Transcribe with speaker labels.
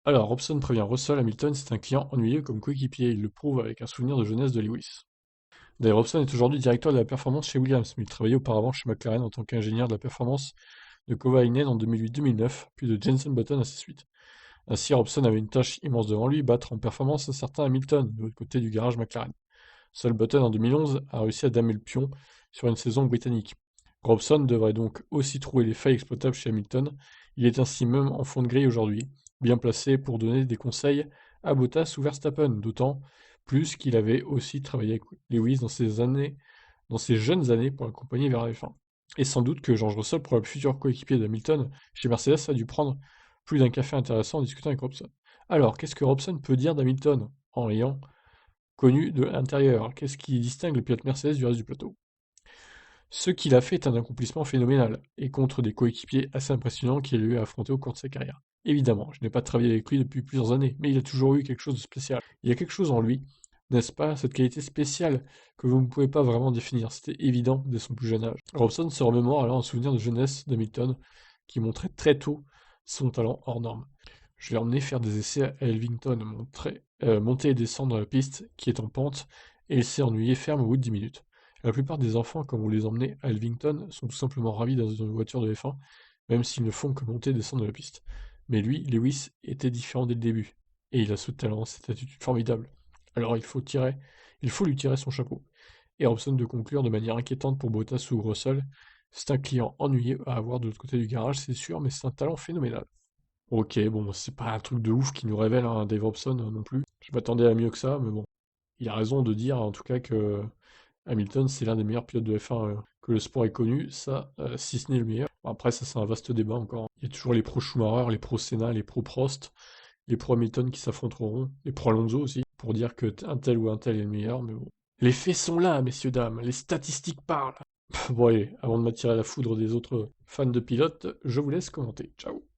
Speaker 1: Alors, Robson prévient Russell, Hamilton, c'est un client ennuyeux comme coéquipier, il le prouve avec un souvenir de jeunesse de Lewis. Dave Robson est aujourd'hui directeur de la performance chez Williams, mais il travaillait auparavant chez McLaren en tant qu'ingénieur de la performance de Kovalainen en 2008-2009, puis de Jenson Button à ses suites. Ainsi, Robson avait une tâche immense devant lui, battre en performance un certain Hamilton, de l'autre côté du garage McLaren. Seul Button en 2011 a réussi à damer le pion sur une saison britannique. Robson devrait donc aussi trouver les failles exploitables chez Hamilton, il est ainsi même en fond de grille aujourd'hui, bien placé pour donner des conseils à Bottas ou Verstappen, d'autant plus qu'il avait aussi travaillé avec Lewis dans ses jeunes années pour l'accompagner vers la F1. Et sans doute que George Russell, pour le futur coéquipier d'Hamilton chez Mercedes, a dû prendre plus d'un café intéressant en discutant avec Robson. Alors, qu'est-ce que Robson peut dire d'Hamilton en l'ayant connu de l'intérieur? Qu'est-ce qui distingue le pilote Mercedes du reste du plateau? Ce qu'il a fait est un accomplissement phénoménal, et contre des coéquipiers assez impressionnants qu'il a eu à affronter au cours de sa carrière. Évidemment, je n'ai pas travaillé avec lui depuis plusieurs années, mais il a toujours eu quelque chose de spécial. Il y a quelque chose en lui, n'est-ce pas, cette qualité spéciale que vous ne pouvez pas vraiment définir, c'était évident dès son plus jeune âge. Robson se remémore alors un souvenir de jeunesse d'Hamilton, qui montrait très tôt son talent hors norme. Je l'ai emmené faire des essais à Elvington, monter et descendre la piste qui est en pente, et il s'est ennuyé ferme au bout de 10 minutes. La plupart des enfants, quand vous les emmenez à Elvington, sont tout simplement ravis dans une voiture de F1, même s'ils ne font que monter et descendre de la piste. Mais lui, Lewis, était différent dès le début, et il a ce talent, cette attitude formidable. Alors il faut lui tirer son chapeau. Et Robson de conclure de manière inquiétante pour Bottas ou Russell, c'est un client ennuyeux à avoir de l'autre côté du garage, c'est sûr, mais c'est un talent phénoménal. Ok, bon, c'est pas un truc de ouf qui nous révèle un Dave Robson non plus. Je m'attendais à mieux que ça, mais bon. Il a raison de dire en tout cas que Hamilton c'est l'un des meilleurs pilotes de F1 que le sport ait connu, ça, si ce n'est le meilleur. Bon, après, ça c'est un vaste débat encore. Il y a toujours les pro Schumacher, les pro Senna, les pro Prost, les pro Hamilton qui s'affronteront, les pro Alonso aussi, pour dire que un tel ou un tel est le meilleur, mais bon. Les faits sont là, messieurs, dames, les statistiques parlent. Bon allez, avant de m'attirer à la foudre des autres fans de pilotes, je vous laisse commenter. Ciao.